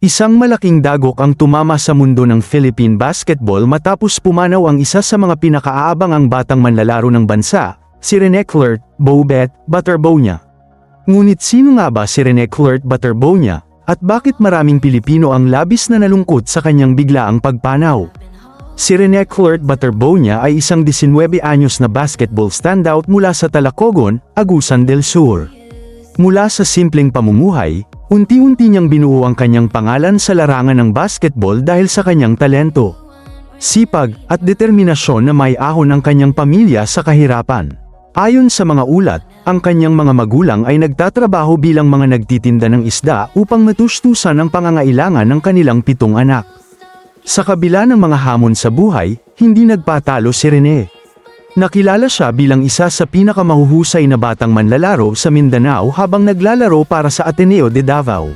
Isang malaking dagok ang tumama sa mundo ng Philippine basketball matapos pumanaw ang isa sa mga pinakaaabangang batang manlalaro ng bansa, si Rene Clert Bobet Butterbonia. Ngunit sino nga ba si Rene Clert Butterbonia, at bakit maraming Pilipino ang labis na nalungkot sa kanyang biglaang pagpanaw? Si Rene Clert Butterbonia ay isang 19 anyos na basketball standout mula sa Talacogon, Agusan del Sur. Mula sa simpleng pamumuhay, unti-unti niyang binuo ang kanyang pangalan sa larangan ng basketball dahil sa kanyang talento, sipag, at determinasyon na may ahon ang kanyang pamilya sa kahirapan. Ayon sa mga ulat, ang kanyang mga magulang ay nagtatrabaho bilang mga nagtitinda ng isda upang matustusan ang pangangailangan ng kanilang 7 anak. Sa kabila ng mga hamon sa buhay, hindi nagpatalo si Rene. Nakilala siya bilang isa sa pinakamahuhusay na batang manlalaro sa Mindanao habang naglalaro para sa Ateneo de Davao.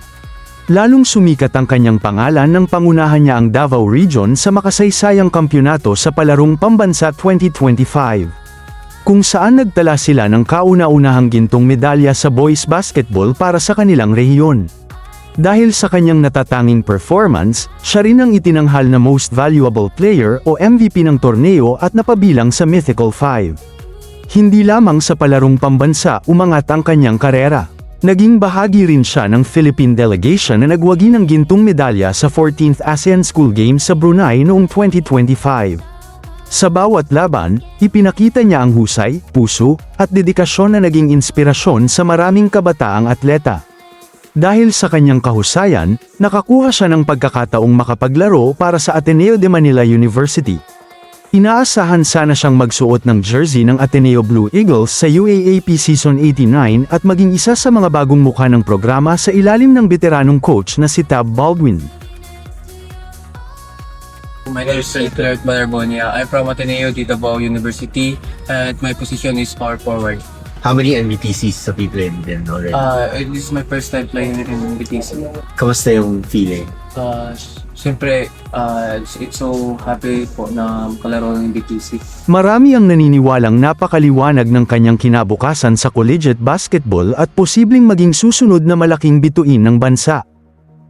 Lalong sumikat ang kanyang pangalan nang pangunahan niya ang Davao Region sa makasaysayang kampyonato sa Palarong Pambansa 2025. Kung saan nagtala sila ng kauna-unahang gintong medalya sa boys basketball para sa kanilang rehiyon. Dahil sa kanyang natatanging performance, siya rin ang itinanghal na Most Valuable Player o MVP ng torneo at napabilang sa Mythical 5. Hindi lamang sa palarong pambansa umangat ang kanyang karera. Naging bahagi rin siya ng Philippine delegation na nagwagi ng gintong medalya sa 14th ASEAN School Games sa Brunei noong 2025. Sa bawat laban, ipinakita niya ang husay, puso, at dedikasyon na naging inspirasyon sa maraming kabataang atleta. Dahil sa kanyang kahusayan, nakakuha siya ng pagkakataong makapaglaro para sa Ateneo de Manila University. Inaasahan sana siyang magsuot ng jersey ng Ateneo Blue Eagles sa UAAP Season 89 at maging isa sa mga bagong mukha ng programa sa ilalim ng veteranong coach na si Tab Baldwin. My name is Clert Butterbonia. I'm from Ateneo de Davao University and my position is power forward. How many MVPCs have you played in already? This is my first time playing in BTC. Kamusta yung feeling? Siyempre, it's so happy po na makalaro ng BTC. Marami ang naniniwalang napakaliwanag ng kanyang kinabukasan sa collegiate basketball at posibleng maging susunod na malaking bituin ng bansa.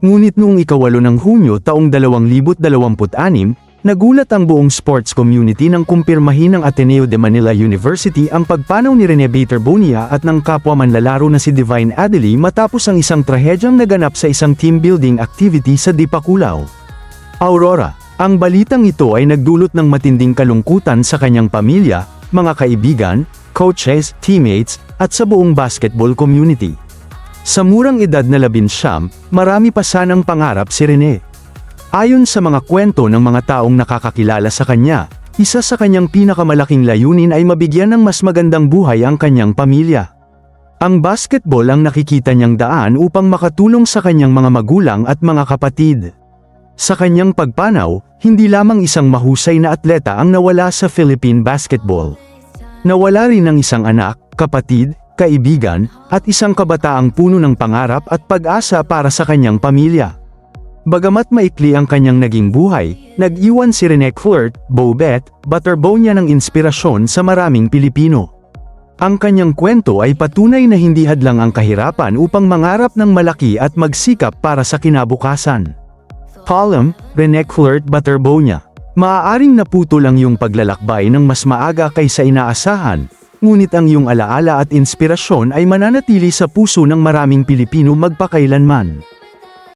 Ngunit noong 8 ng Hunyo taong 2026, nagulat ang buong sports community nang kumpirmahin ng Ateneo de Manila University ang pagpanaw ni Rene Butterbonia at ng kapwa manlalaro na si Divine Adely matapos ang isang trahedyang naganap sa isang team building activity sa Dipakulaw, Aurora. Ang balitang ito ay nagdulot ng matinding kalungkutan sa kanyang pamilya, mga kaibigan, coaches, teammates, at sa buong basketball community. Sa murang edad na 19, marami pa sanang pangarap si Rene. Ayon sa mga kwento ng mga taong nakakakilala sa kanya, isa sa kanyang pinakamalaking layunin ay mabigyan ng mas magandang buhay ang kanyang pamilya. Ang basketball ang nakikita niyang daan upang makatulong sa kanyang mga magulang at mga kapatid. Sa kanyang pagpanaw, hindi lamang isang mahusay na atleta ang nawala sa Philippine basketball. Nawala rin ang isang anak, kapatid, kaibigan, at isang kabataang puno ng pangarap at pag-asa para sa kanyang pamilya. Bagamat maikli ang kanyang naging buhay, nag-iwan si Rene Clert Bobet Butterbonia ng inspirasyon sa maraming Pilipino. Ang kanyang kwento ay patunay na hindi hadlang ang kahirapan upang mangarap ng malaki at magsikap para sa kinabukasan. Column, Rene Clert Butterbonia. Maaaring naputol ang iyong paglalakbay ng mas maaga kaysa inaasahan, ngunit ang iyong alaala at inspirasyon ay mananatili sa puso ng maraming Pilipino magpakailanman.